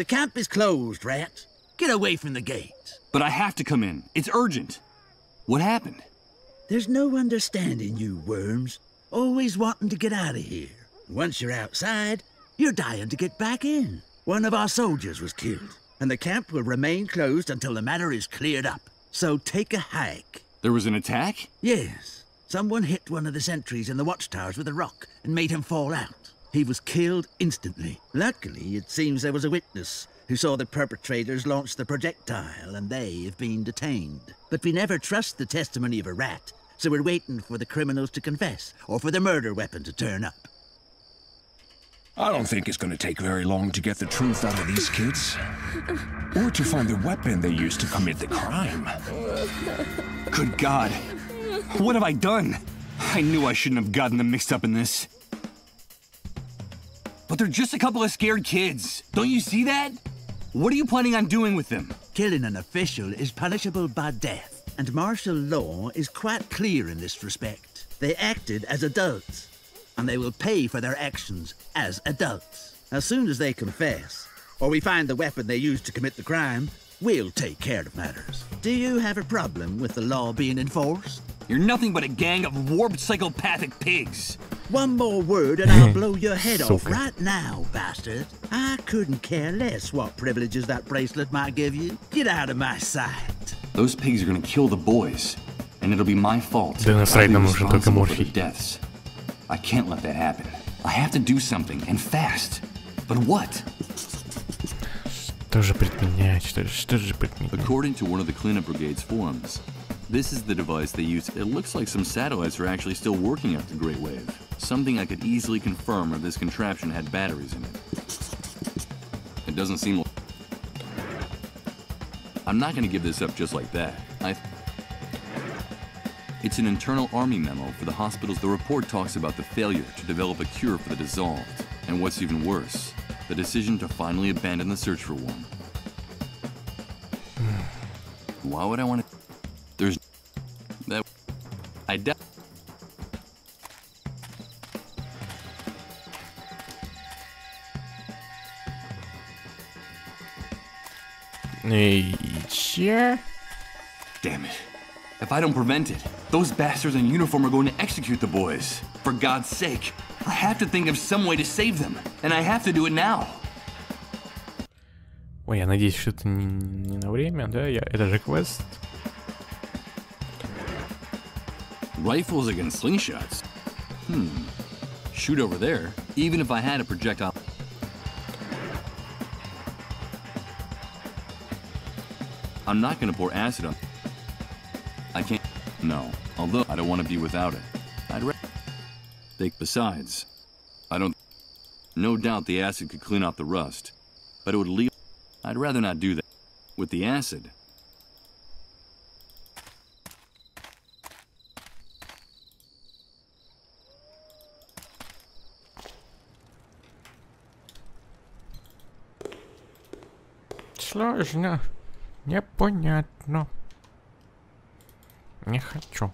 The camp is closed, Rat. Get away from the gate. But I have to come in. It's urgent. What happened? There's no understanding you worms. Always wanting to get out of here. Once you're outside, you're dying to get back in. One of our soldiers was killed, and the camp will remain closed until the matter is cleared up. So take a hike. There was an attack? Yes. Someone hit one of the sentries in the watchtowers with a rock and made him fall out. He was killed instantly. Luckily, it seems there was a witness who saw the perpetrators launch the projectile, and they have been detained. But we never trust the testimony of a rat, so we're waiting for the criminals to confess, or for the murder weapon to turn up. I don't think it's gonna take very long to get the truth out of these kids. Or to find the weapon they used to commit the crime. Good God. What have I done? I knew I shouldn't have gotten them mixed up in this. But they're just a couple of scared kids. Don't you see that? What are you planning on doing with them? Killing an official is punishable by death, and martial law is quite clear in this respect. They acted as adults, and they will pay for their actions as adults. As soon as they confess, or we find the weapon they used to commit the crime, we'll take care of matters. Do you have a problem with the law being enforced? You're nothing but a gang of warped psychopathic pigs. One more word and I'll blow your head off right now, bastard. I couldn't care less what privileges that bracelet might give you. Get out of my sight. Those pigs are gonna kill the boys, and it'll be my fault. Да насрать нам нужен только responsible for the морфий. deaths. I can't let that happen. I have to do something, and fast. But what? Что же предпринять? Что же предпринять? According to one of the cleanup brigade's forums, this is the device they use. It looks like some satellites are actually still working after Great Wave. Something I could easily confirm if this contraption had batteries in it. It doesn't seem like... I'm not going to give this up just like that. It's an internal army memo for the hospitals. The report talks about the failure to develop a cure for the dissolved. And what's even worse, the decision to finally abandon the search for one. Why would I want to... There's... That... I doubt... Damn it. If I don't prevent it, those bastards in uniform are going to execute the boys. For God's sake, I have to think of some way to save them. And I have to do it now. Ой, я надеюсь, что это не на время, да? Это же квест. Rifles against slingshots? Shoot over there, even if I had a projectile. I'm not gonna pour acid on... I can't... No. Although, I don't want to be without it. I'd rather... Besides, I don't... No doubt the acid could clean off the rust. But it would leave... I'd rather not do that. With the acid... Сложно. Непонятно. Не хочу.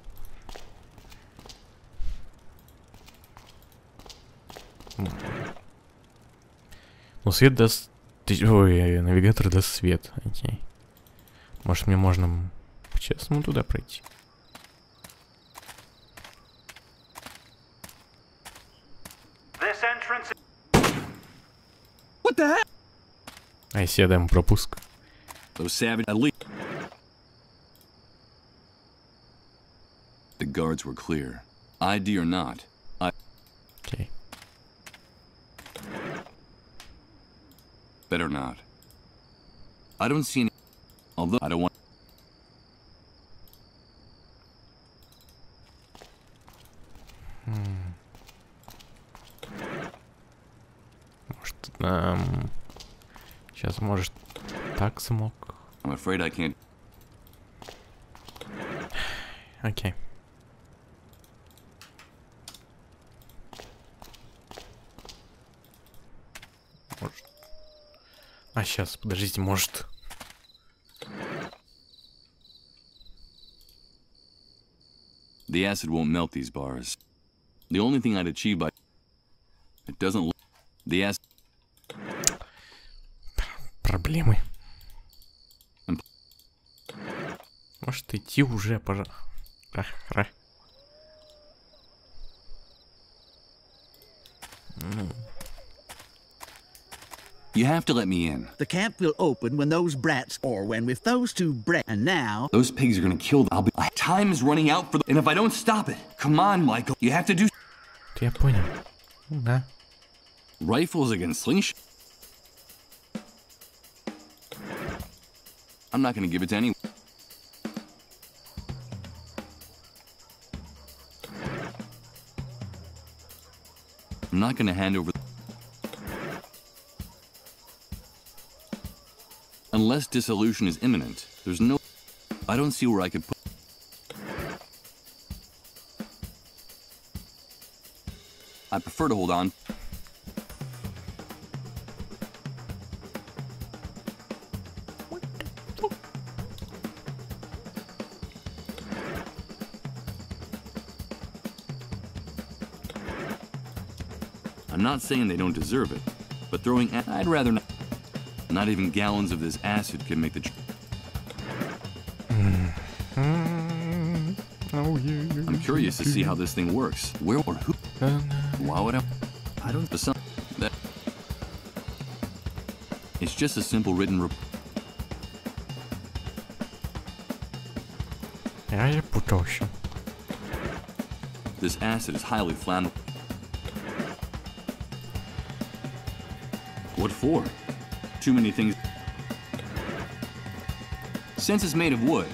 Ну, свет даст... Ой, навигатор даст свет. Окей. Может, мне можно по-честному туда пройти? What the heck? А если я дам пропуск? Those savage... At least... The guards were clear. ID or not, Окей. Better not. I don't see any... Although I don't want... Может, сейчас, может, так смог. I'm afraid I can't... Окей. Может. А, сейчас, подождите, может... The acid won't melt these bars. The only thing I'd achieve by... It doesn't... The acid... проблемы. Может идти уже, пожалуйста. You have to let me in. The camp will open when those brats, or when with those two brats, and now... Those pigs are gonna kill them. Time is running out for them. And if I don't stop it, come on, Michael. You have to do... Я понял. Да. Rifles against slingshot. I'm not gonna give it to anyone. I'm not gonna hand over... Unless dissolution is imminent, there's no... I don't see where I could put... I prefer to hold on. I'm not saying they don't deserve it, but throwing... I'd rather not... Not even gallons of this acid can make the... I'm curious to see how this thing works. Where or who? Why would I don't... That... It's just a simple written report. Я запутался. This acid is highly flammable. What for? Too many things. Since it's made of wood,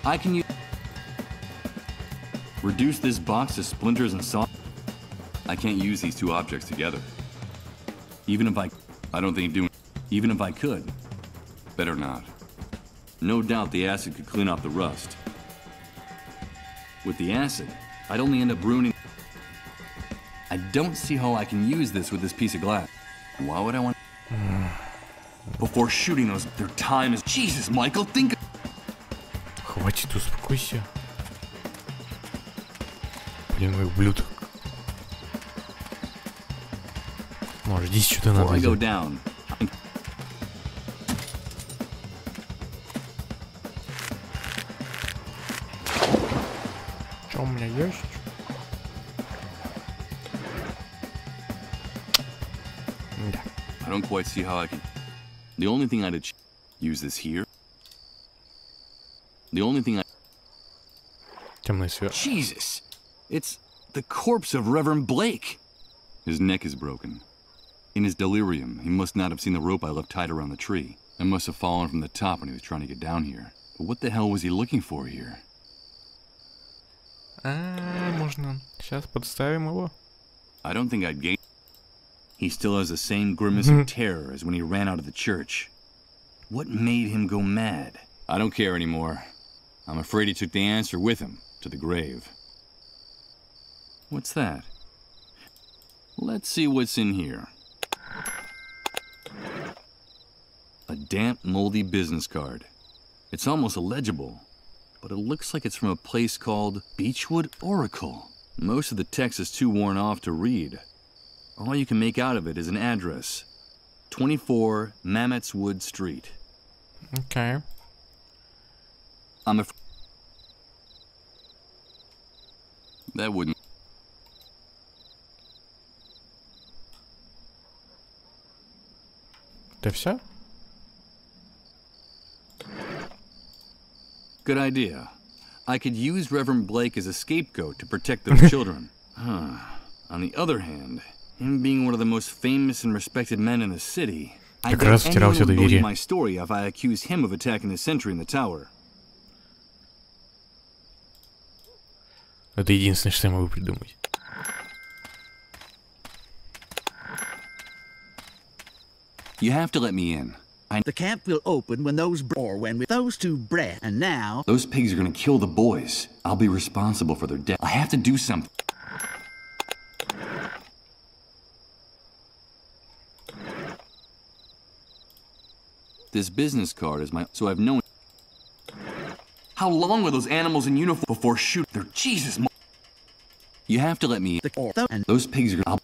I can use... Reduce this box to splinters and saw... I can't use these two objects together. Even if I don't think doing... Even if I could. Better not. No doubt the acid could clean off the rust. With the acid, I'd only end up ruining... I don't see how I can use this with this piece of glass. Why would I want... Before shooting those, their time is... Jesus, Michael, think... Хватит, успокойся. Блин, вы ублюдок. Может, здесь что-то надо Before I go сделать. down... Что у меня есть? Да. I don't quite see how I can... The only thing I'd use this here. The only thing I... Темный свет. Jesus! It's the corpse of Reverend Blake! His neck is broken. In his delirium, he must not have seen the rope I left tied around the tree. It must have fallen from the top when he was trying to get down here. But what the hell was he looking for here? Можно. Сейчас подставим его. I don't think I'd gain... He still has the same grimace of terror as when he ran out of the church. What made him go mad? I don't care anymore. I'm afraid he took the answer with him to the grave. What's that? Let's see what's in here. A damp, moldy business card. It's almost illegible, but it looks like it's from a place called Beechwood Oracle. Most of the text is too worn off to read. All you can make out of it is an address. 24 Mammoth's Wood Street. Okay. That wouldn't... Это все? Good idea. I could use Reverend Blake as a scapegoat to protect those children. On the other hand, him being one of the most famous and respected men in the city, I bet anyone would believe my story if I accused him of attacking the sentry in the tower. Это единственное, что я могу придумать. You have to let me in. The camp will open when those two brats, and now... Those pigs are gonna kill the boys. I'll be responsible for their death. I have to do something. This business card is my... So I've known... How long were those animals in uniform before shooting? They're... Jesus... You have to let me in. Those pigs are gonna...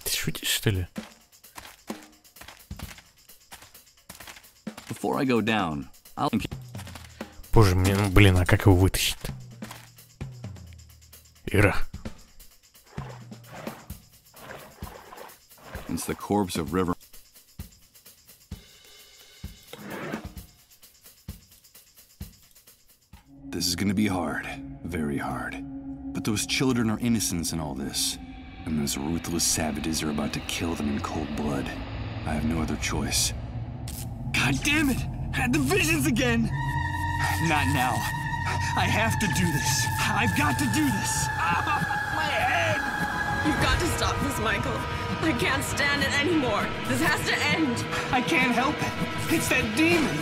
Ты шутишь, что ли? Before I go down, I'll... Боже, ну, блин, а как его вытащить-то? Ира. It's the corpse of River. This is gonna be hard. Very hard. But those children are innocents in all this. And those ruthless savages are about to kill them in cold blood. I have no other choice. God damn it! Had the visions again! Not now. I have to do this. I've got to do this. My head! You've got to stop this, Michael. I can't stand it anymore. This has to end. I can't help it. It's that demon.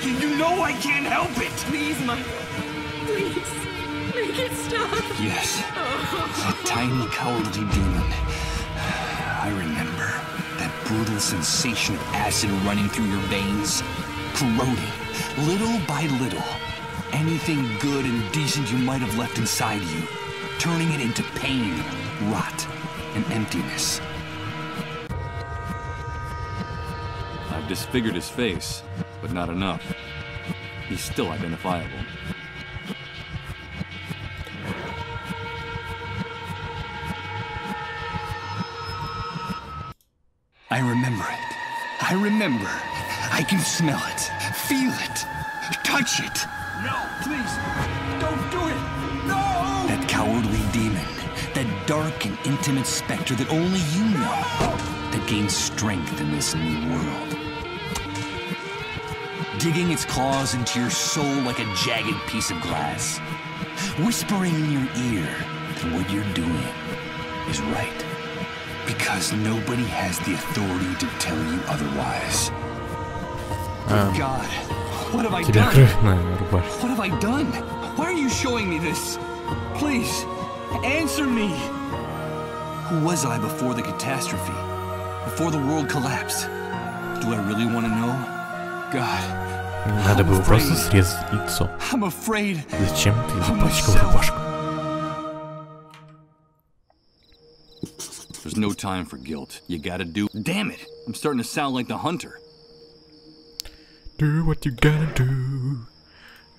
You know I can't help it. Please, Michael. Please. Make it stop. Yes. That tiny, cowardly demon. I remember that brutal sensation of acid running through your veins, corroding, little by little, anything good and decent you might have left inside you, turning it into pain, rot, and emptiness. I've disfigured his face, but not enough. He's still identifiable. I remember it. I remember. I can smell it, feel it, touch it. No, please, don't do it. No! That cowardly demon, that dark and intimate specter that only you know, that gains strength in this new world. Digging its claws into your soul like a jagged piece of glass, whispering in your ear that what you're doing is right. Because nobody has the authority to tell you otherwise. God, what have I done? What have I done? Why are you showing me this? Please, answer me. Who was I before the catastrophe? Before the world collapsed? Do I really want to know? God. Надо было просто срезать яйцо. I'm afraid. Зачем ты запачкал рубашку? There's no time for guilt. You gotta do... Damn it! I'm starting to sound like the hunter. Do what you gotta do.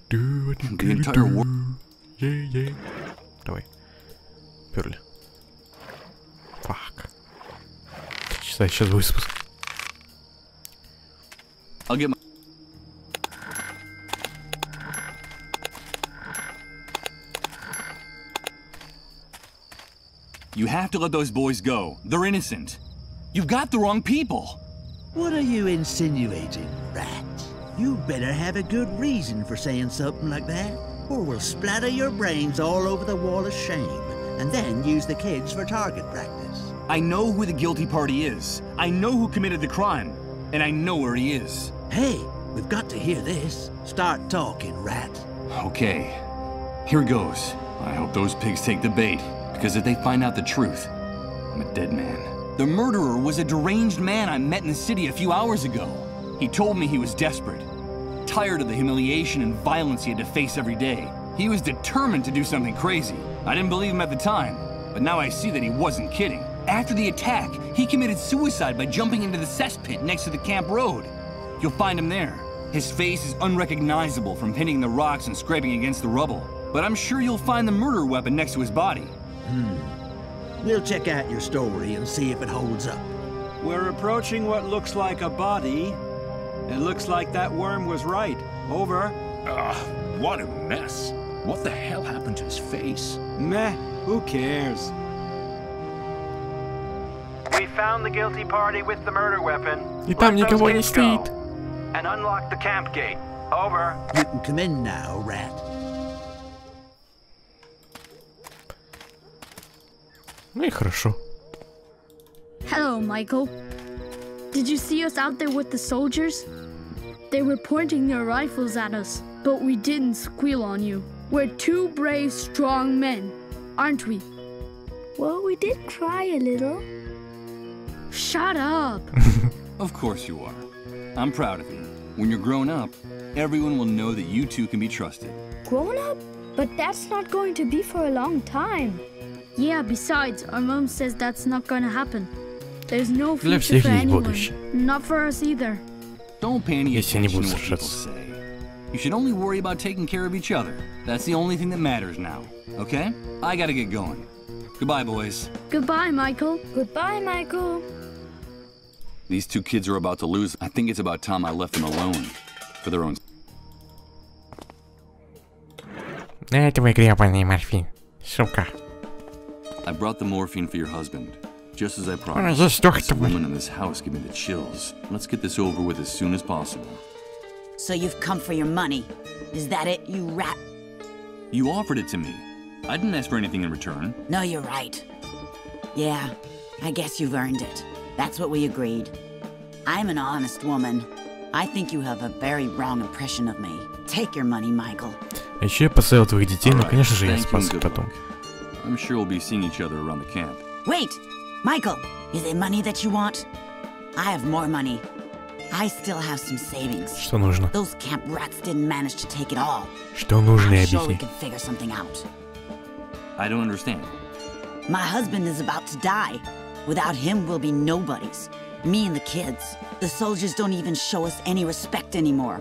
Do what you gotta do. Yeah, yeah. Давай. Перли. Фак. 3 часа, сейчас выспусь. I'll get my... You have to let those boys go. They're innocent. You've got the wrong people. What are you insinuating, rat? You better have a good reason for saying something like that, or we'll splatter your brains all over the wall of shame, and then use the kids for target practice. I know who the guilty party is. I know who committed the crime, and I know where he is. Hey, we've got to hear this. Start talking, rat. Okay, here goes. I hope those pigs take the bait, because if they find out the truth, I'm a dead man. The murderer was a deranged man I met in the city a few hours ago. He told me he was desperate, tired of the humiliation and violence he had to face every day. He was determined to do something crazy. I didn't believe him at the time, but now I see that he wasn't kidding. After the attack, he committed suicide by jumping into the cesspit next to the camp road. You'll find him there. His face is unrecognizable from hitting the rocks and scraping against the rubble, but I'm sure you'll find the murder weapon next to his body. We'll check out your story and see if it holds up. We're approaching what looks like a body. It looks like that worm was right. Over. What a mess. What the hell happened to his face? Meh, who cares? We found the guilty party with the murder weapon. И там никого не стоит. And unlock the camp gate. Over. You can come in now, rat. Ну и хорошо. Hello, Michael. Did you see us out there with the soldiers? They were pointing their rifles at us, but we didn't squeal on you. We're 2 brave, strong men, aren't we? Well, we did cry a little. Shut up! Of course you are. I'm proud of you. When you're grown up, everyone will know that you two can be trusted. Grown up? But that's not going to be for a long time. Yeah, besides, our mom says that's not gonna happen. There's no Для future всех for есть anyone. будущее. Not for us either. Don't pay any Если не attention будут to what people сражаться. say. You should only worry about taking care of each other. That's the only thing that matters now. Okay? I gotta get going. Goodbye, boys. Goodbye, Michael. Goodbye, Michael. These two kids are about to lose. I think it's about time I left them alone. For their own... Это мой гребаный морфин. Сука. I brought the morphine for your husband. Just as I Здесь promised. This доктор. woman in this house gave me the chills. Let's get this over with as soon as possible. So you've come for your money. Is that it, you rat? You offered it to me. I didn't ask for anything in return. No, you're right. Yeah, I guess you've earned it. That's what we agreed. I'm an honest woman. I think you have a very wrong impression of me. Take your money, Michael. А еще я поставил твоих детей, но, конечно же, я Thank you спас and их good потом. luck. I'm sure we'll be seeing each other around the camp. Wait! Michael, is it money that you want? I have more money. I still have some savings. Что нужно? Those camp rats didn't manage to take it all. Что нужно, I'm sure we объясни. can figure something out. I don't understand. My husband is about to die. Without him, we'll be nobodies. Me and the kids. The soldiers don't even show us any respect anymore.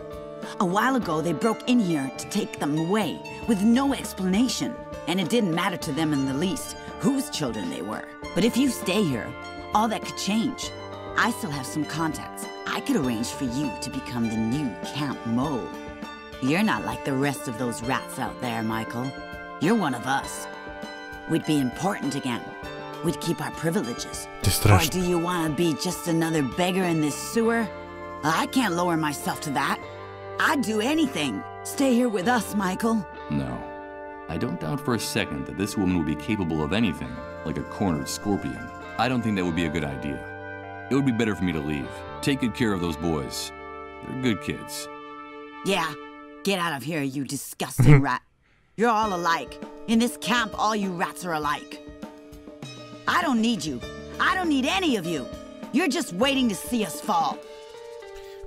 A while ago, they broke in here to take them away, with no explanation. And it didn't matter to them in the least whose children they were. But if you stay here, all that could change. I still have some contacts. I could arrange for you to become the new Camp Mo. You're not like the rest of those rats out there, Michael. You're one of us. We'd be important again. We'd keep our privileges. Ты Or страшный. do you want to be just another beggar in this sewer? I can't lower myself to that. I'd do anything. Stay here with us, Michael. No. I don't doubt for a second that this woman would be capable of anything, like a cornered scorpion. I don't think that would be a good idea. It would be better for me to leave. Take good care of those boys. They're good kids. Yeah, get out of here, you disgusting rat. You're all alike. In this camp, all you rats are alike. I don't need you. I don't need any of you. You're just waiting to see us fall.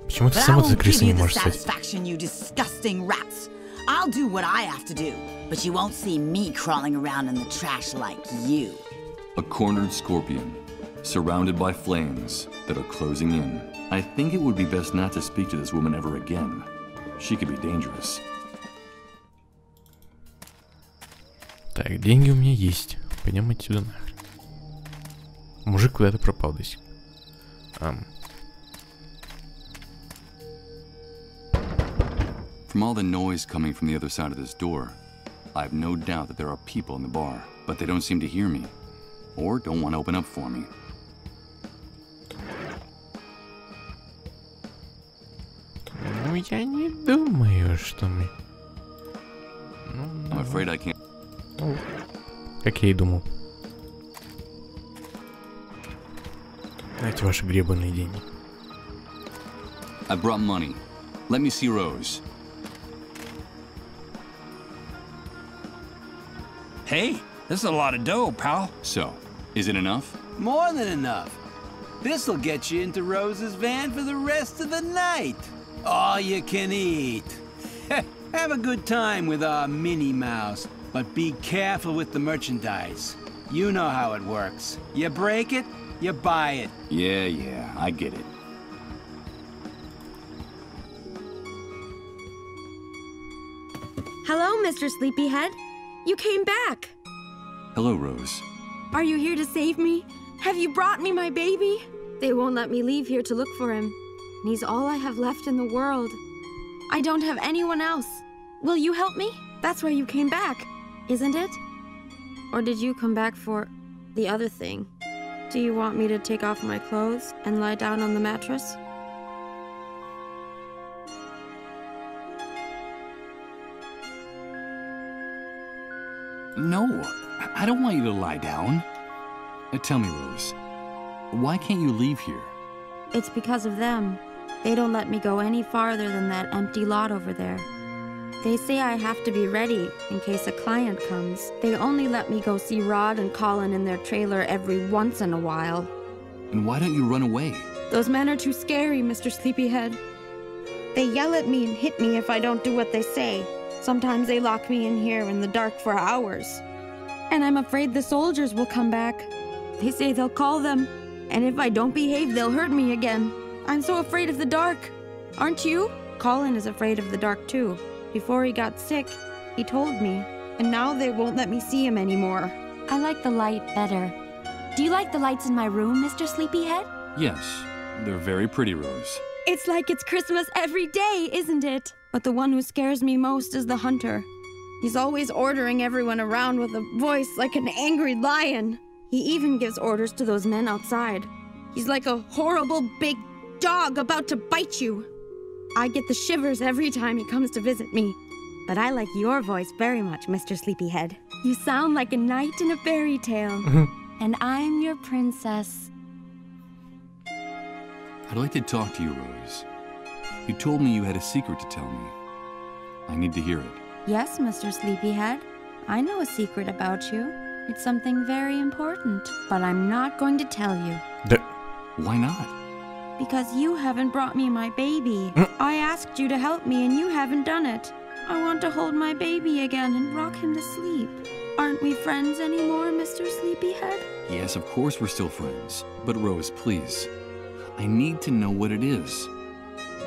Почему ты But I сама за won't give крысой не you the можешь стать? satisfaction, you disgusting rats. I'll do what I have to do, but you won't see me crawling around in the trash like you. A cornered scorpion, surrounded by flames that are closing in. I think it would be best not to speak to this woman ever again. She could be dangerous. Так, деньги у меня есть. Пойдем отсюда нахрен. Мужик куда-то пропал до сих пор. From all the noise coming from the other side of this door, I have no doubt that there are people in the bar, but they don't seem to hear me, or don't want to open up for me. Ну, я не думаю, что мы... I'm afraid I can't. Ну, как я и думал. Дайте ваши гребаные деньги. I brought money. Let me see Rose. Hey, this is a lot of dough, pal. So, is it enough? More than enough. This'll get you into Rose's van for the rest of the night. All you can eat. Have a good time with our Minnie Mouse, but be careful with the merchandise. You know how it works. You break it, you buy it. Yeah, I get it. Hello, Mr. Sleepyhead. You came back. Hello, Rose. Are you here to save me? Have you brought me my baby? They won't let me leave here to look for him. He's all I have left in the world. I don't have anyone else. Will you help me? That's why you came back, isn't it? Or did you come back for the other thing? Do you want me to take off my clothes and lie down on the mattress? No, I don't want you to lie down. Tell me, Rose, why can't you leave here? It's because of them. They don't let me go any farther than that empty lot over there. They say I have to be ready in case a client comes. They only let me go see Rod and Colin in their trailer every once in a while. And why don't you run away? Those men are too scary, Mr. Sleepyhead. They yell at me and hit me if I don't do what they say. Sometimes they lock me in here in the dark for hours. And I'm afraid the soldiers will come back. They say they'll call them, and if I don't behave, they'll hurt me again. I'm so afraid of the dark. Aren't you? Colin is afraid of the dark too. Before he got sick, he told me, and now they won't let me see him anymore. I like the light better. Do you like the lights in my room, Mr. Sleepyhead? Yes, they're very pretty, Rose. It's like it's Christmas every day, isn't it? But the one who scares me most is the hunter. He's always ordering everyone around with a voice like an angry lion. He even gives orders to those men outside. He's like a horrible big dog about to bite you. I get the shivers every time he comes to visit me. But I like your voice very much, Mr. Sleepyhead. You sound like a knight in a fairy tale. And I'm your princess. I'd like to talk to you, Rose. You told me you had a secret to tell me. I need to hear it. Yes, Mr. Sleepyhead. I know a secret about you. It's something very important, but I'm not going to tell you. Why not? Because you haven't brought me my baby. I asked you to help me and you haven't done it. I want to hold my baby again and rock him to sleep. Aren't we friends anymore, Mr. Sleepyhead? Yes, of course we're still friends. But Rose, please. I need to know what it is.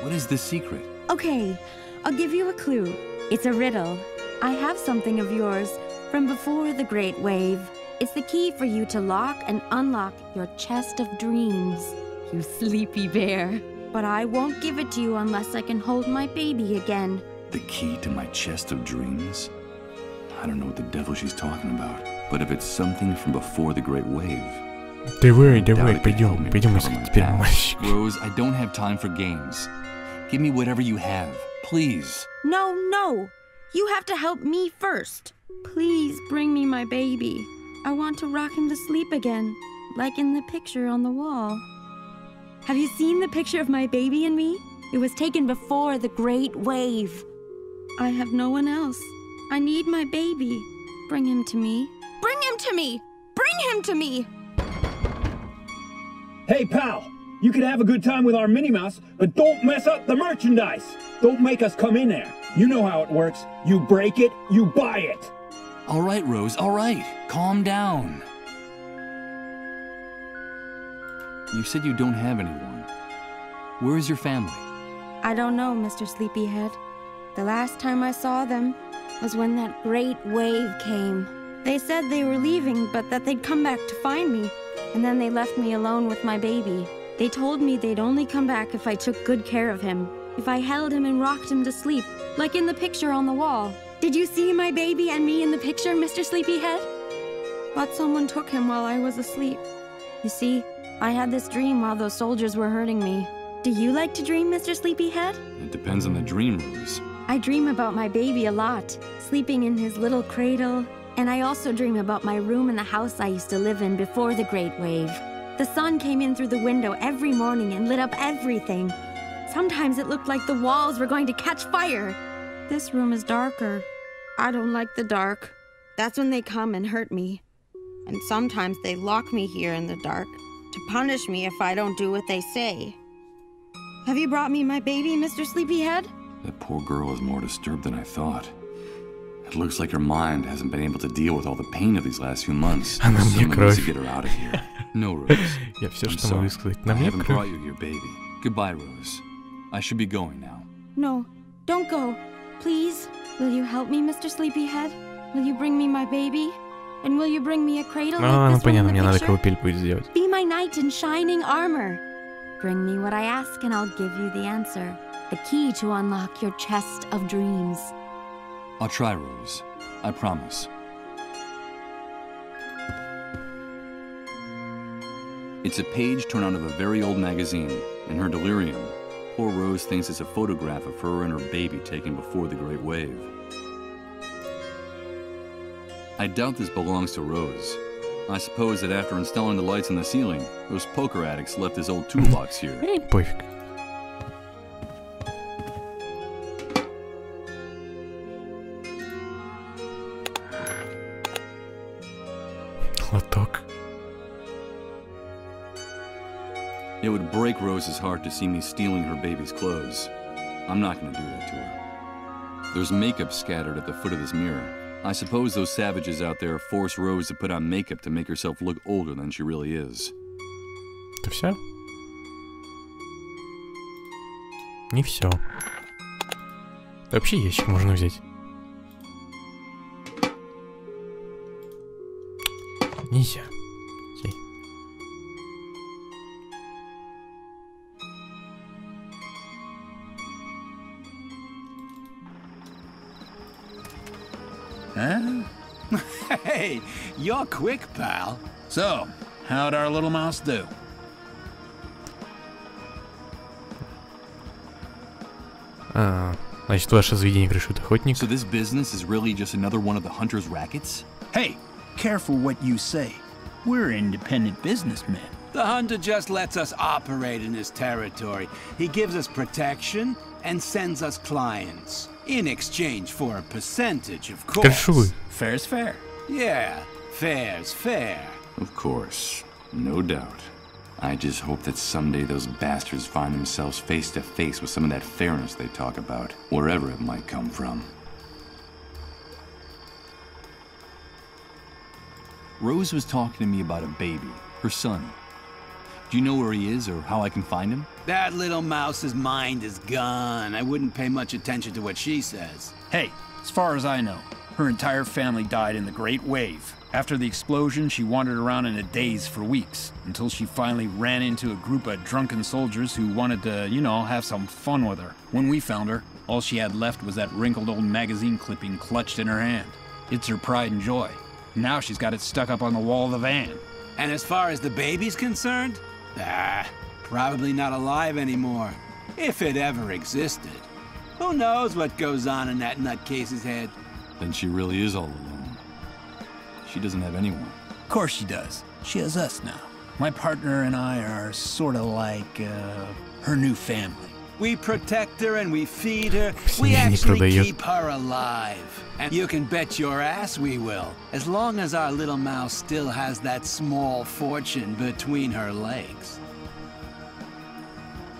What is the secret? Okay, I'll give you a clue. It's a riddle. I have something of yours from before the Great Wave. It's the key for you to lock and unlock your chest of dreams, you sleepy bear. But I won't give it to you unless I can hold my baby again. The key to my chest of dreams? I don't know what the devil she's talking about. But if it's something from before the Great Wave... Давай, пойдем искать теперь мальчик. Rose, I don't have time for games. Give me whatever you have, please. No, no. You have to help me first. Please bring me my baby. I want to rock him to sleep again, like in the picture on the wall. Have you seen the picture of my baby and me? It was taken before the Great Wave. I have no one else. I need my baby. Bring him to me. Bring him to me! Bring him to me! Hey, pal! You can have a good time with our Minnie Mouse, but don't mess up the merchandise! Don't make us come in there. You know how it works. You break it, you buy it. All right, Rose, all right. Calm down. You said you don't have anyone. Where is your family? I don't know, Mr. Sleepyhead. The last time I saw them was when that great wave came. They said they were leaving, but that they'd come back to find me. And then they left me alone with my baby. They told me they'd only come back if I took good care of him. If I held him and rocked him to sleep, like in the picture on the wall. Did you see my baby and me in the picture, Mr. Sleepyhead? But someone took him while I was asleep. You see, I had this dream while those soldiers were hurting me. Do you like to dream, Mr. Sleepyhead? It depends on the dream, Rose. I dream about my baby a lot, sleeping in his little cradle. And I also dream about my room in the house I used to live in before the Great Wave. The sun came in through the window every morning and lit up everything. Sometimes it looked like the walls were going to catch fire. This room is darker. I don't like the dark. That's when they come and hurt me. And sometimes they lock me here in the dark to punish me if I don't do what they say. Have you brought me my baby, Mr. Sleepyhead? That poor girl is more disturbed than I thought. It looks like her mind hasn't been able to deal with all the pain of these last few months. Someone needs to get her out of here. No, Rose. I'm sorry. I haven't brought you here, baby. Goodbye, Rose. I should be going now. No, don't go. Please, will you help me, Mr. Sleepyhead? Will you bring me my baby? And will you bring me a cradle like this one in the picture? Be my knight in shining armor. Bring me what I ask and I'll give you the answer. The key to unlock your chest of dreams. I'll try, Rose. I promise. It's a page torn out of a very old magazine. In her delirium, poor Rose thinks it's a photograph of her and her baby taken before the Great Wave. I doubt this belongs to Rose. I suppose that after installing the lights on the ceiling, those poker addicts left this old toolbox here. Пофиг. Лоток. It would break Rose's heart to see me stealing her baby's clothes. I'm not going to do that to her. There's makeup scattered at the foot of this mirror. I suppose those savages out there force Rose to put on makeup to make herself look older than she really is. Это все? Не все. Вообще ящик можно взять. Нельзя. Окей. Huh? Hey, you're quick, pal. So, how'd our little mouse do? Значит, ваше заведение крышует охотник. So this business is really just another one of the hunter's rackets? Hey, careful what you say. We're independent businessmen. The hunter just lets us operate in his territory. He gives us protection and sends us clients. In exchange for a percentage, of course. Крышуй. Fair's fair. Yeah, fair's fair. Of course. No doubt. I just hope that someday those bastards find themselves face to face with some of that fairness they talk about, wherever it might come from. Rose was talking to me about a baby, her son. Do you know where he is or how I can find him? That little mouse's mind is gone. I wouldn't pay much attention to what she says. Hey, as far as I know, her entire family died in the Great Wave. After the explosion, she wandered around in a daze for weeks, until she finally ran into a group of drunken soldiers who wanted to, you know, have some fun with her. When we found her, all she had left was that wrinkled old magazine clipping clutched in her hand. It's her pride and joy. Now she's got it stuck up on the wall of the van. And as far as the baby's concerned, probably not alive anymore. If it ever existed. Who knows what goes on in that nutcase's head? Then she really is all alone. She doesn't have anyone. Of course she does. She has us now. My partner and I are sort of like, her new family. We protect her and we feed her. We actually keep her alive. And you can bet your ass we will. As long as our little mouse still has that small fortune between her legs.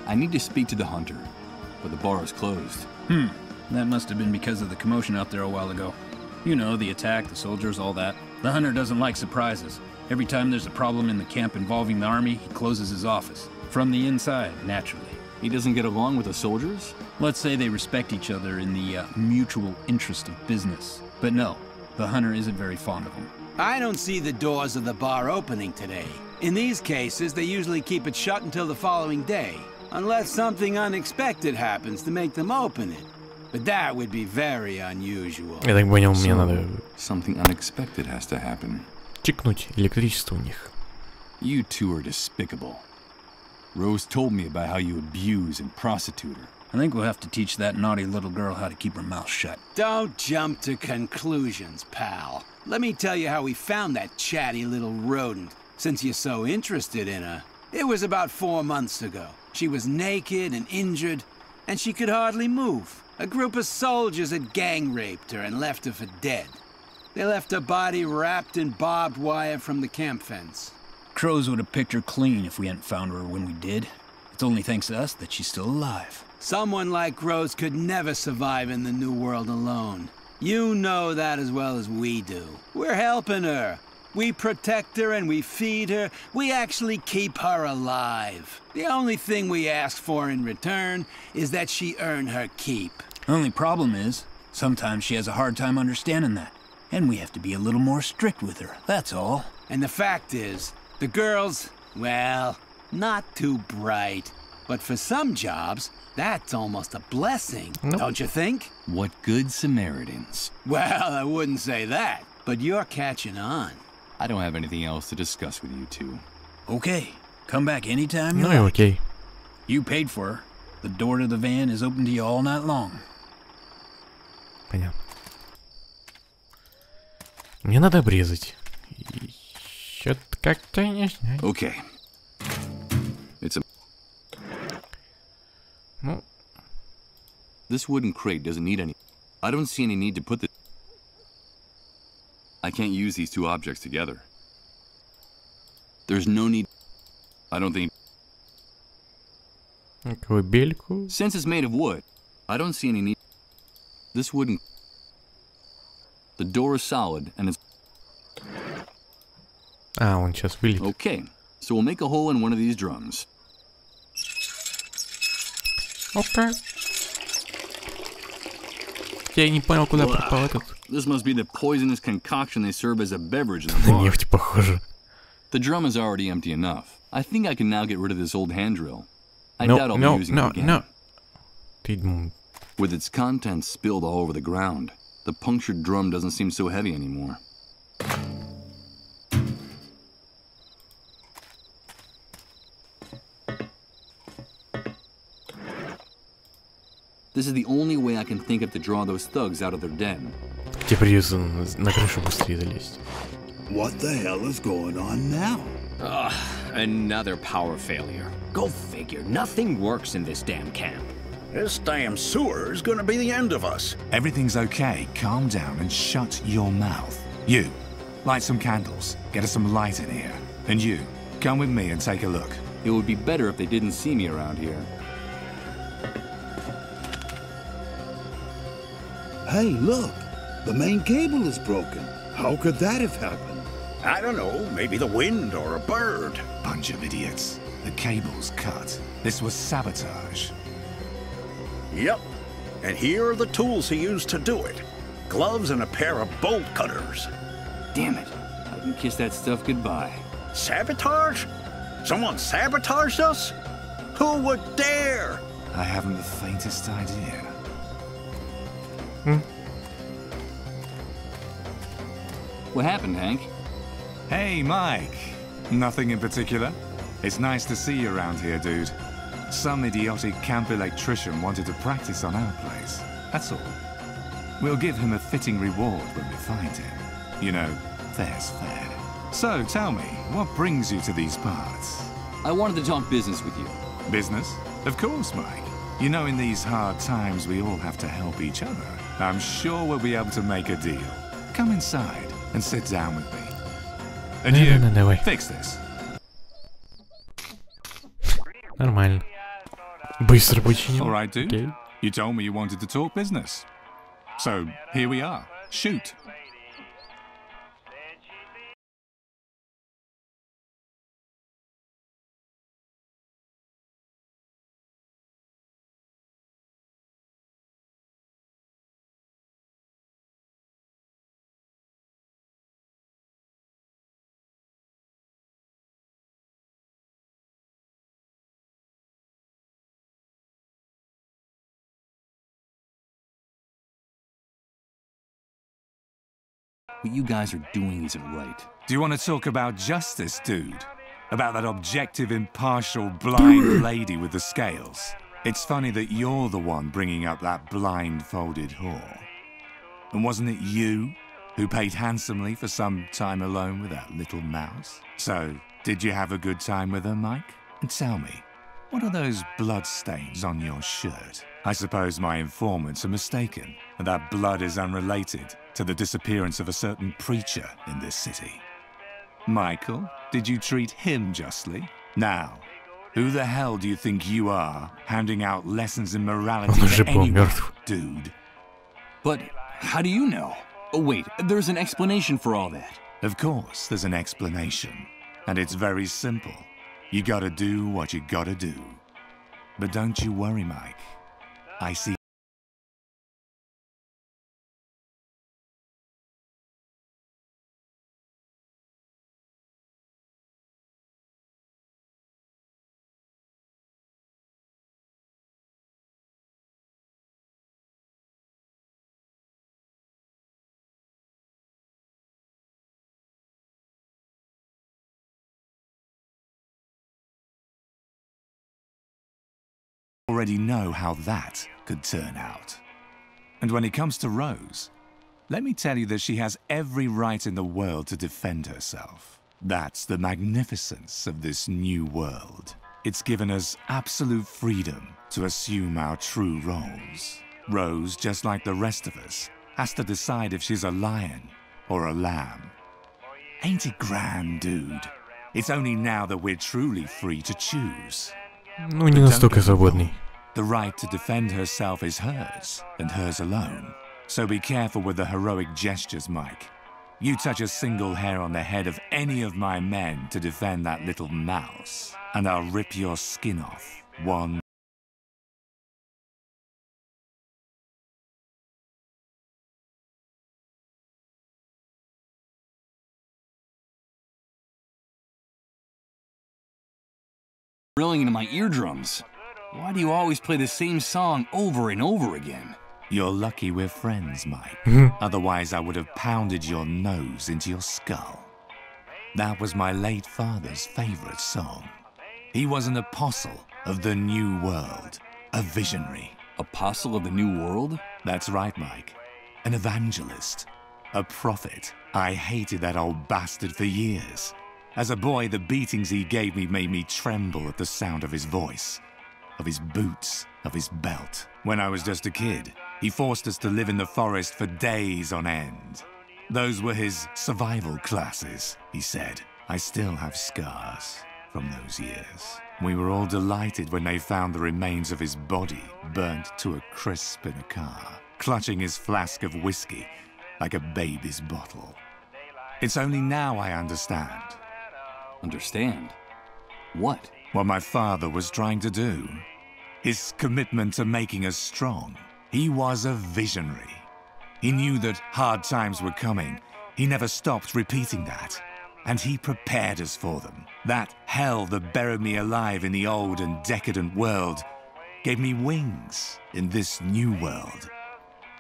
I need to speak to the hunter, but the bar is closed. That must have been because of the commotion out there a while ago. You know, the attack, the soldiers, all that. The hunter doesn't like surprises. Every time there's a problem in the camp involving the army, he closes his office. From the inside, naturally. He doesn't get along with the soldiers? Let's say they respect each other in the mutual interest of business. But no, the hunter isn't very fond of him. I don't see the doors of the bar opening today. In these cases, they usually keep it shut until the following day. Unless something unexpected happens to make them open it. But that would be very unusual. Я так понял, мне надо... Something unexpected has to happen. Чекнуть электричество у них. You two are despicable. Rose told me about how you abuse and prostitute her. I think we'll have to teach that naughty little girl how to keep her mouth shut. Don't jump to conclusions, pal. Let me tell you how we found that chatty little rodent, since you're so interested in her. It was about 4 months ago. She was naked and injured, and she could hardly move. A group of soldiers had gang-raped her and left her for dead. They left her body wrapped in barbed wire from the camp fence. Crows would have picked her clean if we hadn't found her when we did. It's only thanks to us that she's still alive. Someone like Rose could never survive in the New World alone. You know that as well as we do. We're helping her. We protect her and we feed her. We actually keep her alive. The only thing we ask for in return is that she earn her keep. The only problem is, sometimes she has a hard time understanding that. And we have to be a little more strict with her, that's all. And the fact is, the girls, well, not too bright. But for some jobs, that's almost a blessing, don't you think? What good Samaritans. Well, I wouldn't say that, but you're catching on. I don't have anything else to discuss with you two. Okay, come back anytime you Ну и like. окей. You paid for her. The door to the van is open to you all night long. Понятно. Мне надо обрезать. Чё-то как-то не знаю. Okay. It's a... Ну... This wooden crate doesn't need any... I don't see any need to put the... I can't use these two objects together. There's no need... I don't think... Колыбельку. Since it's made of wood, I don't see any need... This wooden... The door is solid and it's... А, он сейчас вылетит. Okay, so we'll make a hole in one of these drums. Окей. Я не понял, куда пропал этот. This must be the poisonous concoction they serve as a beverage in the bar. Нефть, похоже. The drum is already empty enough. I think I can now get rid of this old hand drill. I doubt I'll be using it again. With its contents spilled all over the ground, the punctured drum doesn't seem so heavy anymore. This is the only way I can think of to draw those thugs out of their den. Тебе придется на крышу быстрее залезть. What the hell is going on now? Another power failure. Go figure. Nothing works in this damn camp. This damn sewer is gonna be the end of us. Everything's okay. Calm down and shut your mouth. You, light some candles. Get us some light in here. And you, come with me and take a look. It would be better if they didn't see me around here. Hey, look. The main cable is broken. How could that have happened? I don't know. Maybe the wind or a bird. Bunch of idiots. The cable's cut. This was sabotage. Yep. And here are the tools he used to do it. Gloves and a pair of bolt cutters. Damn it. I can kiss that stuff goodbye. Sabotage? Someone sabotaged us? Who would dare? I haven't the faintest idea. What happened, Hank? Hey, Mike. Nothing in particular. It's nice to see you around here, dude. Some idiotic camp electrician wanted to practice on our place. That's all. We'll give him a fitting reward when we find him. You know, fair's fair. So, tell me, what brings you to these parts? I wanted to talk business with you. Business? Of course, Mike. You know, in these hard times, we all have to help each other. I'm sure we'll be able to make a deal. Come inside and sit down with me. And you, fix this. Нормально. Быстро починил. All right, dude. You told me you wanted to talk business. So, here we are. Shoot. What you guys are doing isn't right. Do you want to talk about justice, dude? About that objective, impartial, blind lady with the scales? It's funny that you're the one bringing up that blindfolded whore. And wasn't it you who paid handsomely for some time alone with that little mouse? So, did you have a good time with her, Mike? And tell me, what are those blood stains on your shirt? I suppose my informants are mistaken, and that blood is unrelated to the disappearance of a certain preacher in this city. Michael, did you treat him justly? Now, who the hell do you think you are, handing out lessons in morality to anyone, dude? But how do you know? Oh, wait, there's an explanation for all that. Of course, there's an explanation. And it's very simple. You gotta do what you gotta do. But don't you worry, Mike. I see. Already know how that could turn out. And when it comes to Rose, let me tell you that she has every right in the world to defend herself. That's the magnificence of this new world. It's given us absolute freedom to assume our true roles. Rose, just like the rest of us, has to decide if she's a lion or a lamb. Ain't it grand, dude? It's only now that we're truly free to choose. Ну, не настолько свободный. The right to defend herself is hers, and hers alone. So be careful with the heroic gestures, Mike. You touch a single hair on the head of any of my men to defend that little mouse, and I'll rip your skin off, one drilling into my eardrums. Why do you always play the same song over and over again? You're lucky we're friends, Mike. Otherwise, I would have pounded your nose into your skull. That was my late father's favorite song. He was an apostle of the New World, a visionary. Apostle of the New World? That's right, Mike. An evangelist, a prophet. I hated that old bastard for years. As a boy, the beatings he gave me made me tremble at the sound of his voice, of his boots, of his belt. When I was just a kid, he forced us to live in the forest for days on end. Those were his survival classes, he said. I still have scars from those years. We were all delighted when they found the remains of his body burnt to a crisp in a car, clutching his flask of whiskey like a baby's bottle. It's only now I understand. Understand? What? What my father was trying to do. His commitment to making us strong. He was a visionary. He knew that hard times were coming. He never stopped repeating that. And he prepared us for them. That hell that buried me alive in the old and decadent world gave me wings in this new world.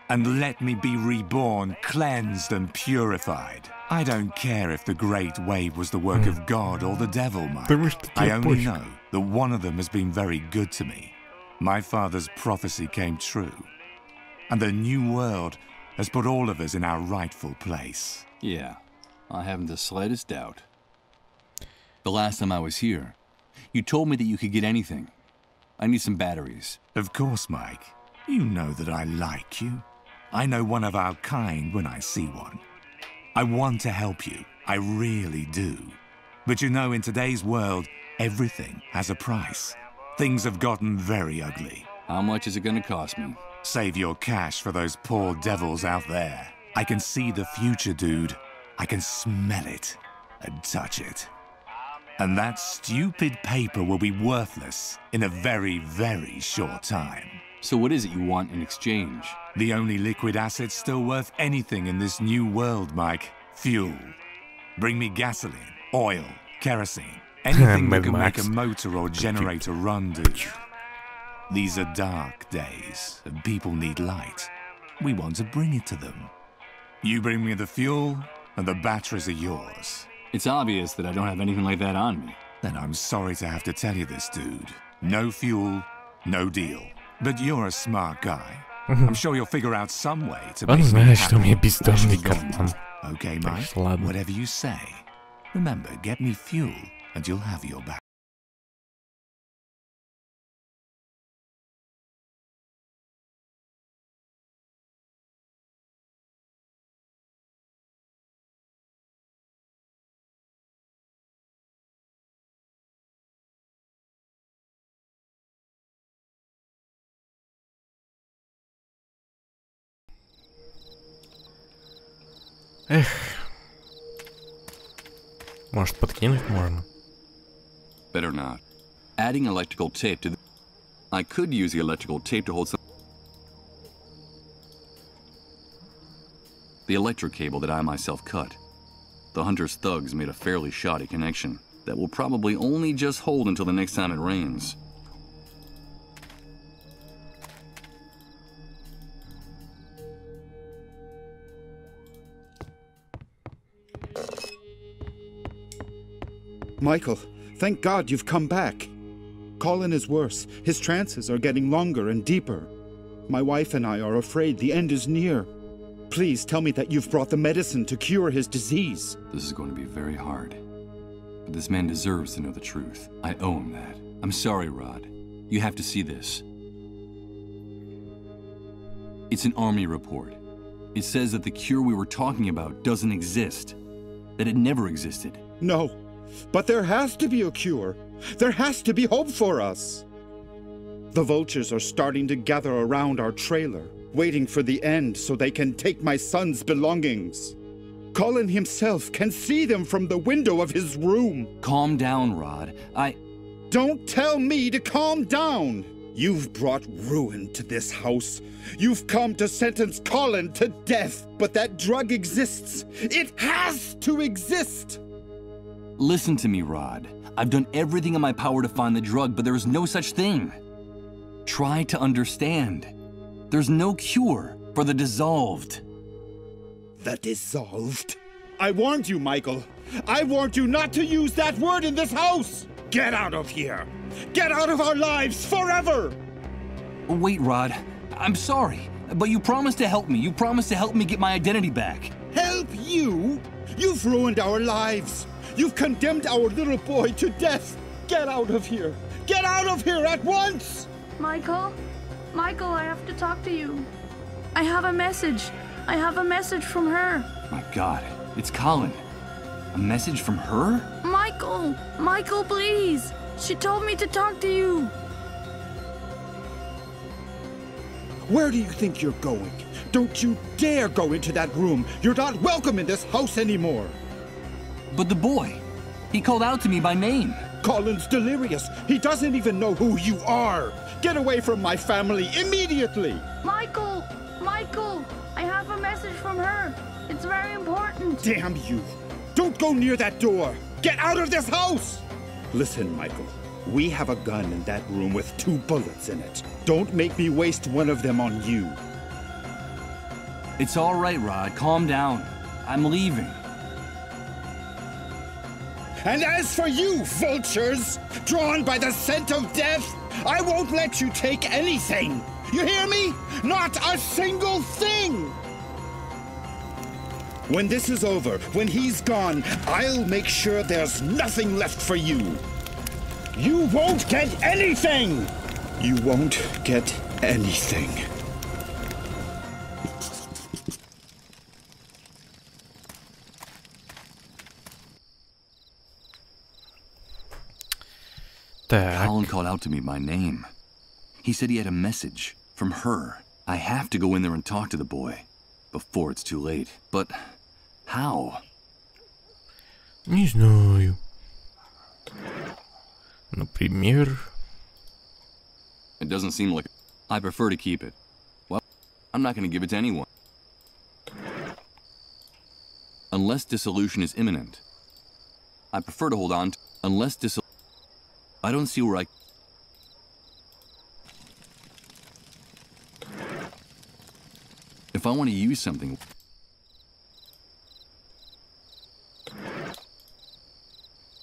And let me be reborn, cleansed and purified. I don't care if the Great Wave was the work of God or the devil, Mike. I only know that one of them has been very good to me. My father's prophecy came true. And the new world has put all of us in our rightful place. Yeah, I haven't the slightest doubt. The last time I was here, you told me that you could get anything. I need some batteries. Of course, Mike. You know that I like you. I know one of our kind when I see one. I want to help you. I really do. But you know, in today's world, everything has a price. Things have gotten very ugly. How much is it going to cost me? Save your cash for those poor devils out there. I can see the future, dude. I can smell it and touch it. And that stupid paper will be worthless in a very, very short time. So what is it you want in exchange? The only liquid asset still worth anything in this new world, Mike. Fuel. Bring me gasoline, oil, kerosene. Anything that can make a motor or generator run, dude. These are dark days, and people need light. We want to bring it to them. You bring me the fuel, and the batteries are yours. It's obvious that I don't have anything like that on me. Then I'm sorry to have to tell you this, dude. No fuel, no deal. But you're a smart guy. I'm sure you'll figure out some way to make me happy. Okay, Mike? Whatever you say. Remember, get me fuel, and you'll have your back. Эх. Может, подкинуть можно? Better not. Adding electrical tape to the... I could use the electrical tape to hold some... The electric cable that I myself cut. The hunter's thugs made a fairly shoddy connection that will probably only just hold until the next time it rains. Michael, thank God you've come back. Colin is worse. His trances are getting longer and deeper. My wife and I are afraid the end is near. Please tell me that you've brought the medicine to cure his disease. This is going to be very hard. But this man deserves to know the truth. I owe him that. I'm sorry, Rod. You have to see this. It's an army report. It says that the cure we were talking about doesn't exist. That it never existed. No. But there has to be a cure. There has to be hope for us. The vultures are starting to gather around our trailer, waiting for the end so they can take my son's belongings. Colin himself can see them from the window of his room. Calm down, Rod. Don't tell me to calm down! You've brought ruin to this house. You've come to sentence Colin to death, but that drug exists. It has to exist! Listen to me, Rod. I've done everything in my power to find the drug, but there is no such thing. Try to understand. There's no cure for the dissolved. The dissolved? I warned you, Michael. I warned you not to use that word in this house! Get out of here! Get out of our lives forever! Wait, Rod. I'm sorry, but you promised to help me. You promised to help me get my identity back. Help you? You've ruined our lives. You've condemned our little boy to death. Get out of here. Get out of here at once! Michael? Michael, I have to talk to you. I have a message. I have a message from her. My God, it's Colin. A message from her? Michael! Michael, please! She told me to talk to you. Where do you think you're going? Don't you dare go into that room. You're not welcome in this house anymore. But the boy, he called out to me by name. Colin's delirious. He doesn't even know who you are. Get away from my family immediately. Michael! Michael! I have a message from her. It's very important. Damn you. Don't go near that door. Get out of this house! Listen, Michael. We have a gun in that room with 2 bullets in it. Don't make me waste one of them on you. It's all right, Rod. Calm down. I'm leaving. And as for you, vultures, drawn by the scent of death, I won't let you take anything. You hear me? Not a single thing! When this is over, when he's gone, I'll make sure there's nothing left for you. You won't get anything! You won't get anything. Colin called out to me by name. He said he had a message from her. I have to go in there and talk to the boy before it's too late. But how? Не знаю. Например... It doesn't seem like... I prefer to keep it. Well, I'm not going to give it to anyone. Unless dissolution is imminent. I prefer to hold on to... Unless dissolution... I don't see where I... If I want to use something...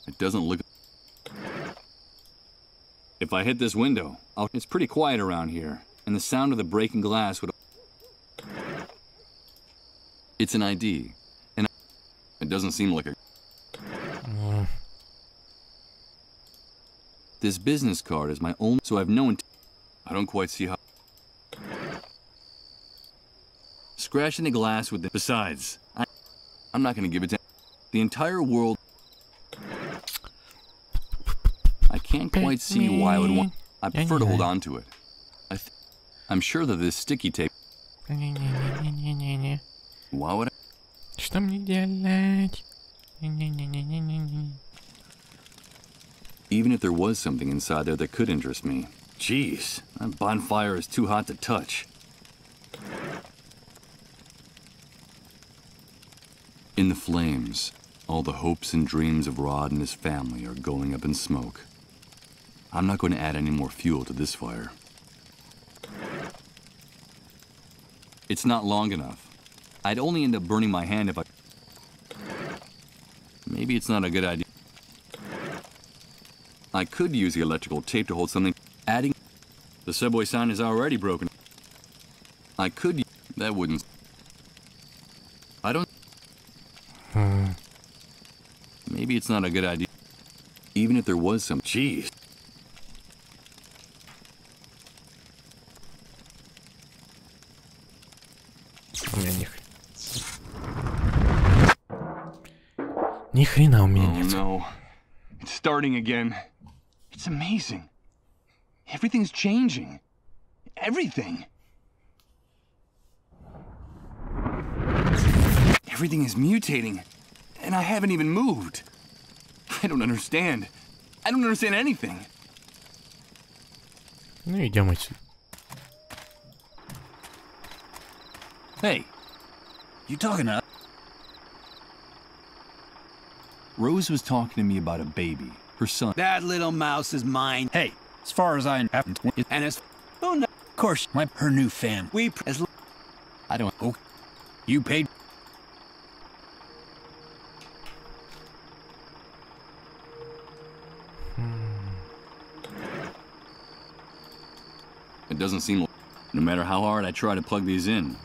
It doesn't look... If I hit this window, it's pretty quiet around here, and the sound of the breaking glass would... It's an ID, and it doesn't seem like a... This business card is my only... So I've no... I don't quite see how... Scratching the glass with the... Besides, I'm not going to give it to... The entire world... I can't quite see why I would want... I prefer to hold on to it. I'm sure that this sticky tape... Why would I... Что мне делать? Even if there was something inside there that could interest me. Jeez, that bonfire is too hot to touch. In the flames, all the hopes and dreams of Rod and his family are going up in smoke. I'm not going to add any more fuel to this fire. It's not long enough. I'd only end up burning my hand if I... Maybe it's not a good idea. I could use the electrical tape to hold something. Adding... The subway sign is already broken. I could... That wouldn't... I don't... Maybe it's not a good idea. Even if there was some... Jeez. Ни хрена у меня нет. Oh no. It's starting again. It's amazing. Everything's changing. Everything. Everything is mutating. And I haven't even moved. I don't understand. I don't understand anything. Ну, идем отсюда. Hey, you talking up? Rose was talking to me about a baby, her son. That little mouse is mine. Hey, as far as I know, And as... Oh, no. of course, her new fam. We... I don't... Oh, you paid... It doesn't seem... No matter how hard I try to plug these in,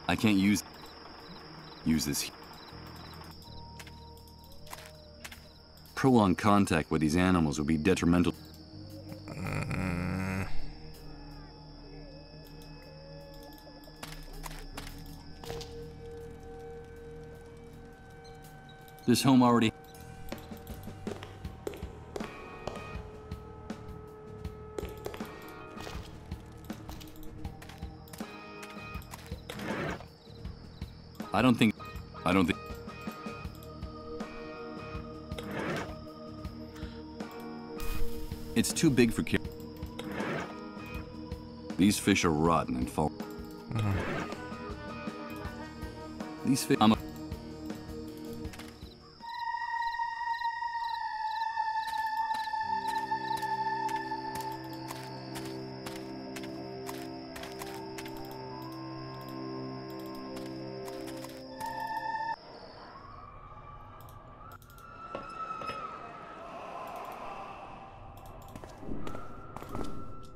I can't use this. Prolonged contact with these animals would be detrimental. This home already... I don't think... It's too big for care. These fish are rotten and fall. These fish...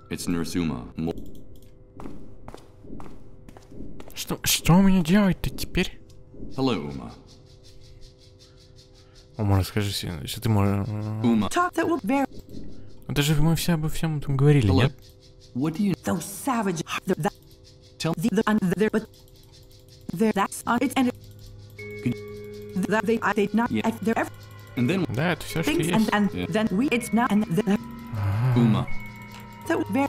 It's Nurse Uma. Что мне делать-то теперь? Hello, Uma. Ума, расскажи, что ты можешь... Uma. Это же мы все обо всем этом говорили, нет? What do you... Those savage... Tell That's on it and... They not... Yeah. They're ever... And then... Да, это все, что есть. And then we... It's now... And then... Uma. So very...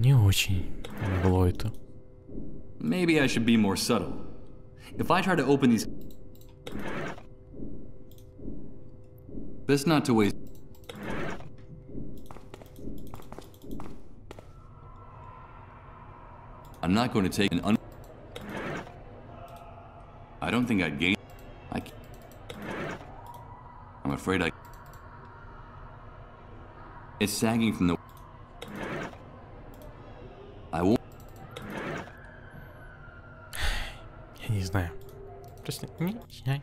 Не очень помогло это. Maybe I should be more subtle. If I try to open these... Best not to waste... I'm not going to take an I don't think I'd gain... I'm afraid I... It's sagging from the... I won't... Я не знаю. Просто не знаю.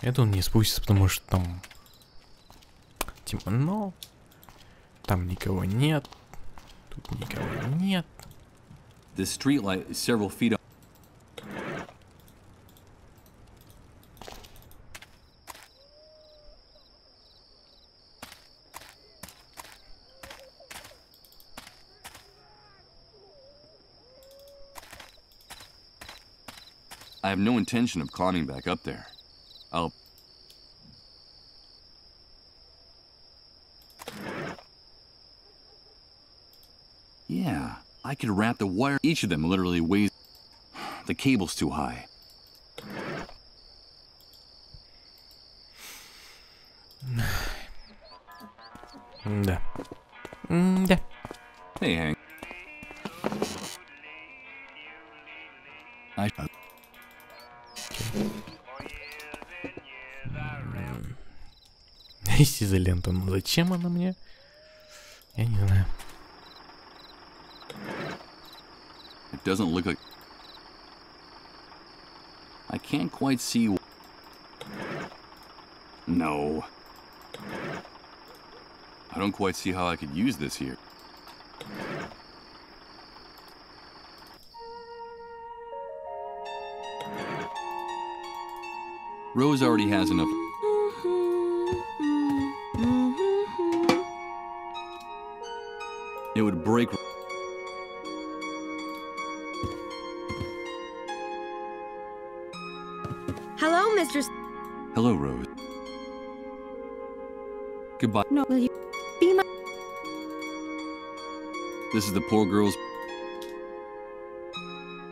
Это он не спустится, потому что там темно, там никого нет, тут никого нет. The street light is several feet up. I have no intention of climbing back up there. I'll... Yeah, I could wrap the wire. Each of them literally weighs... The cable's too high. Да. Да. Hey, Hank. Изолента, ну зачем она мне? Я не знаю. It doesn't look like... I can't quite see... No. I don't quite see how I could use this here. Rose already has enough... It would break... Hello, Mr. Hello, Rose. Goodbye. No, will you be my... This is the poor girl's...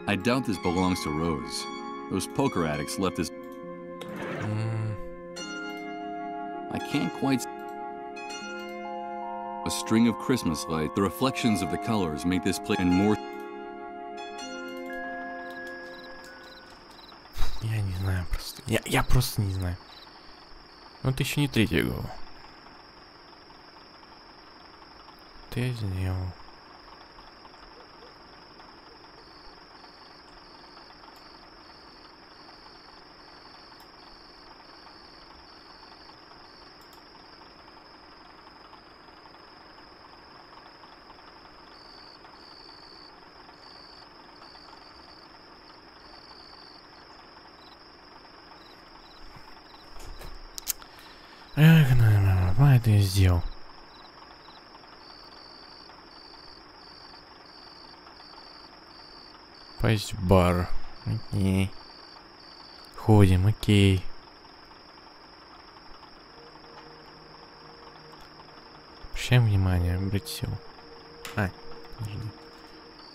I doubt this belongs to Rose. Those poker addicts left this... I can't quite... A string of Christmas lights. The reflections of the colors make this place and more... Я не знаю просто. Я просто не знаю. Ну, это еще не третья глава. Ты я сделал. Эх, это я сделал. Пасть в бар. Окей. Ходим, окей. Обращаем внимание, обратил. Подожди.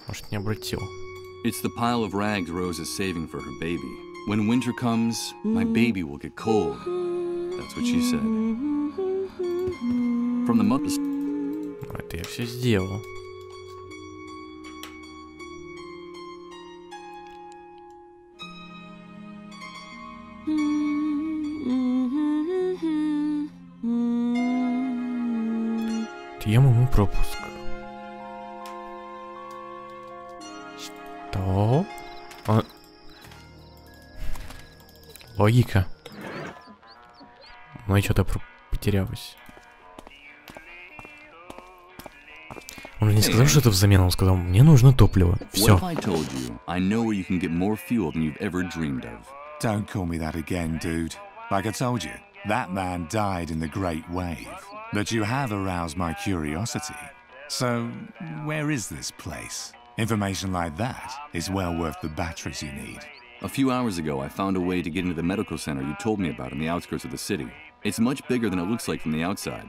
Может, не обратил. It's the pile of rags Rose is saving for her baby. When winter comes, my baby will get cold. That's what she said. From the mother's... Это я все сделал. Тема ему пропуск. Что? Логика. Ну и что-то потерялось. Он же не сказал, что это взамен, он сказал, мне нужно топливо. Все. Don't call me that again, dude. Like I told you, that man died in the Great Wave. But you have aroused my curiosity. So, where is this place? Information like that is well worth the batteries you need. A few hours ago, I found a way to get into the medical center you told me about in the outskirts of the city. It's much bigger than it looks like from the outside.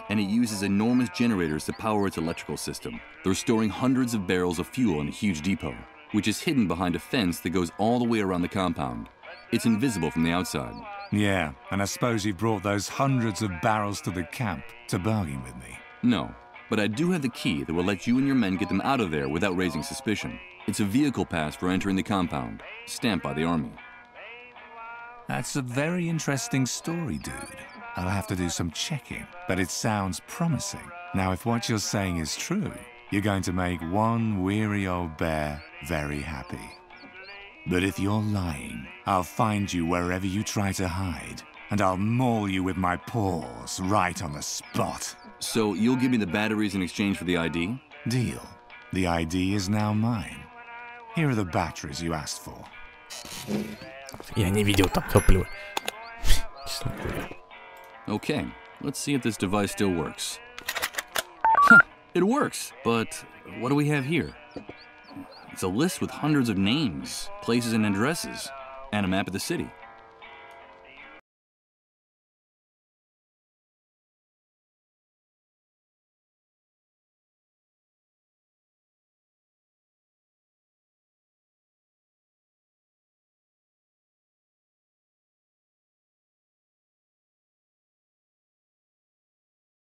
And it uses enormous generators to power its electrical system. They're storing hundreds of barrels of fuel in a huge depot, which is hidden behind a fence that goes all the way around the compound. It's invisible from the outside. Yeah, and I suppose you brought those hundreds of barrels to the camp to bargain with me. No, but I do have the key that will let you and your men get them out of there without raising suspicion. It's a vehicle pass for entering the compound, stamped by the army. That's a very interesting story, dude. I'll have to do some checking, but it sounds promising. Now, if what you're saying is true, you're going to make one weary old bear very happy. But if you're lying, I'll find you wherever you try to hide, and I'll maul you with my paws right on the spot. So you'll give me the batteries in exchange for the ID? Deal. The ID is now mine. Here are the batteries you asked for. Я не видел там топливо. Честно говоря. Okay, let's see if this device still works. Huh, it works, but what do we have here? It's a list with hundreds of names, places and addresses, and a map of the city.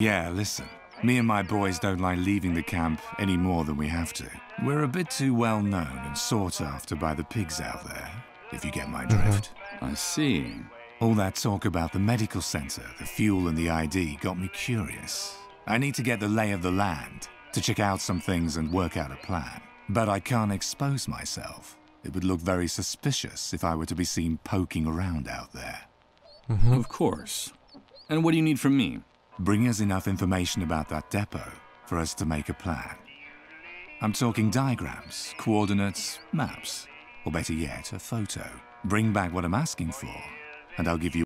Yeah, listen. Me and my boys don't like leaving the camp any more than we have to. We're a bit too well known and sought after by the pigs out there, if you get my drift. I see. All that talk about the medical center, the fuel and the ID got me curious. I need to get the lay of the land, to check out some things and work out a plan. But I can't expose myself. It would look very suspicious if I were to be seen poking around out there. Of course. And what do you need from me? Bring us enough information about that depot for us to make a plan. I'm talking diagrams, coordinates, maps, or better yet, a photo. Bring back what I'm asking for, and I'll give you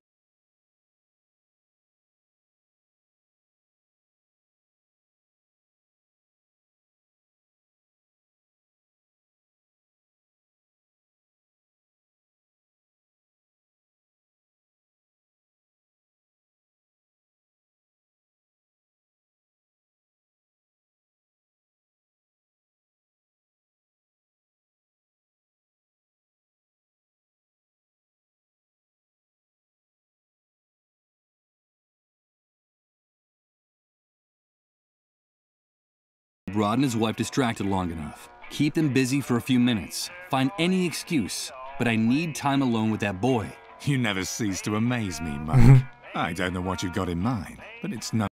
keep Rod and his wife distracted long enough. Keep them busy for a few minutes. Find any excuse. But I need time alone with that boy. You never cease to amaze me, Mike. I don't know what you've got in mind, but it's not.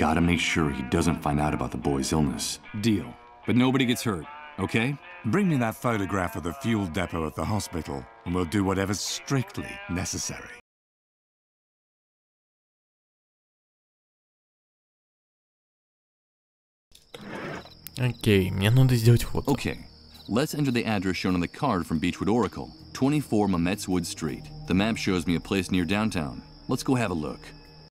Gotta make sure he doesn't find out about the boy's illness. Deal. But nobody gets hurt, okay? Bring me that photograph of the fuel depot at the hospital, and we'll do whatever's strictly necessary. Окей, мне надо сделать фото. Okay, let's enter the address shown on the card from Beechwood Oracle, 24 Mamets Wood Street. The map shows me a place near downtown. Let's go have a look.